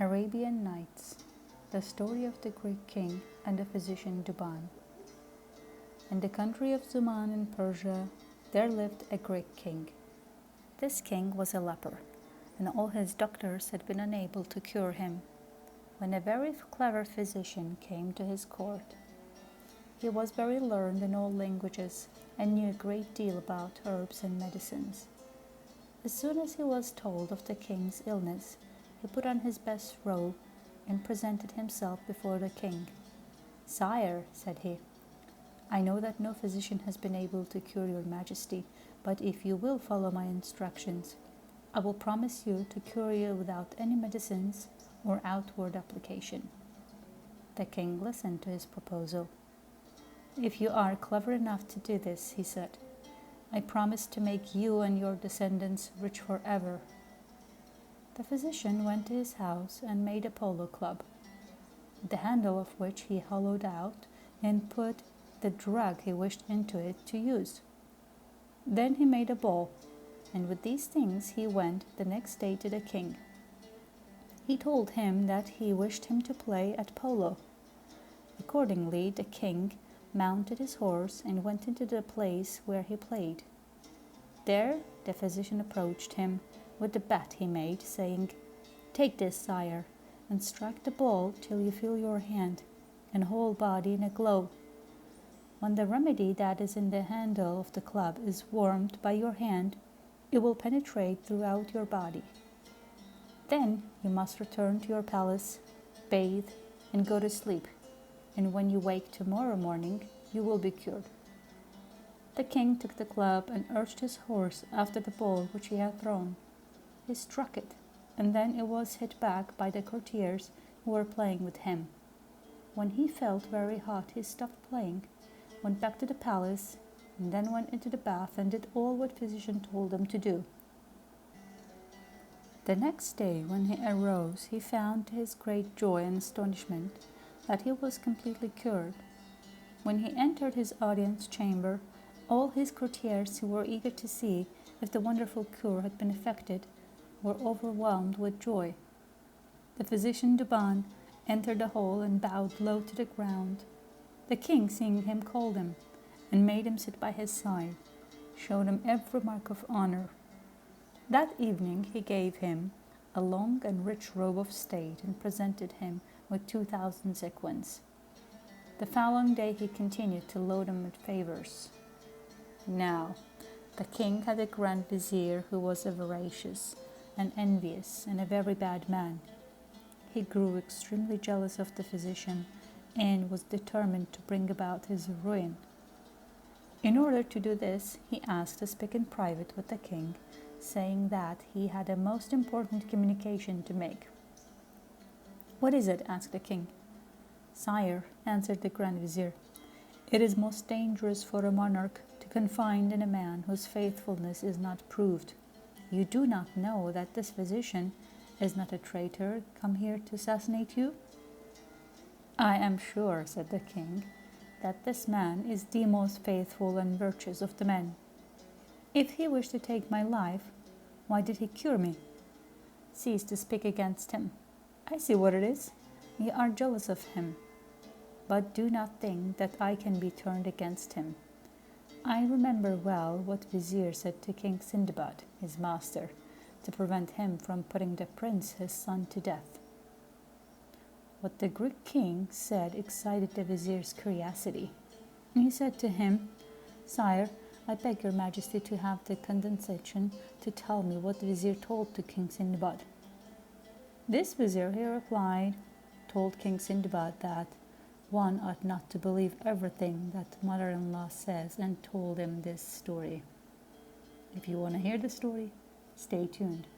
Arabian Nights. The story of the Greek king and the physician Douban. In the country of Zuman in Persia, there lived a Greek king. This king was a leper, and all his doctors had been unable to cure him. When a very clever physician came to his court, he was very learned in all languages and knew a great deal about herbs and medicines. As soon as he was told of the king's illness, he put on his best robe and presented himself before the king. "Sire," said he, "I know that no physician has been able to cure your majesty, but if you will follow my instructions, I will promise you to cure you without any medicines or outward application." The king listened to his proposal. "If you are clever enough to do this," he said, "I promise to make you and your descendants rich forever." The physician went to his house and made a polo club, the handle of which he hollowed out and put the drug he wished into it to use. Then he made a ball, and with these things he went the next day to the king. He told him that he wished him to play at polo. Accordingly, the king mounted his horse and went into the place where he played. There the physician approached him with the bet he made, saying, "Take this, sire, and strike the ball till you feel your hand and whole body in a glow. When the remedy that is in the handle of the club is warmed by your hand, it will penetrate throughout your body. Then you must return to your palace, bathe, and go to sleep, and when you wake tomorrow morning, you will be cured." The king took the club and urged his horse after the ball which he had thrown. He struck it, and then it was hit back by the courtiers who were playing with him. When he felt very hot, he stopped playing, went back to the palace, and then went into the bath and did all what physician told him to do. The next day, when he arose, he found to his great joy and astonishment that he was completely cured. When he entered his audience chamber, all his courtiers, who were eager to see if the wonderful cure had been effected, were overwhelmed with joy. The physician Douban entered the hall and bowed low to the ground. The king, seeing him, called him and made him sit by his side, showed him every mark of honor. That evening he gave him a long and rich robe of state and presented him with 2,000 sequins. The following day he continued to load him with favors. Now the king had a grand vizier who was voracious and envious and a very bad man. He grew extremely jealous of the physician and was determined to bring about his ruin. In order to do this, he asked to speak in private with the king, saying that he had a most important communication to make. "What is it?" asked the king. "Sire," answered the grand vizier, "it is most dangerous for a monarch to confide in a man whose faithfulness is not proved. You do not know that this physician is not a traitor come here to assassinate you?" "I am sure," said the king, "that this man is the most faithful and virtuous of the men. If he wished to take my life, why did he cure me? Cease to speak against him. I see what it is. You are jealous of him. But do not think that I can be turned against him. I remember well what Vizier said to King Sindbad, his master, to prevent him from putting the prince, his son, to death." What the Greek king said excited the vizier's curiosity. He said to him, "Sire, I beg your majesty to have the condescension to tell me what the vizier told to King Sindbad." "This vizier," he replied, "told King Sindbad that one ought not to believe everything that mother-in-law says, and told him this story." If you want to hear the story, stay tuned.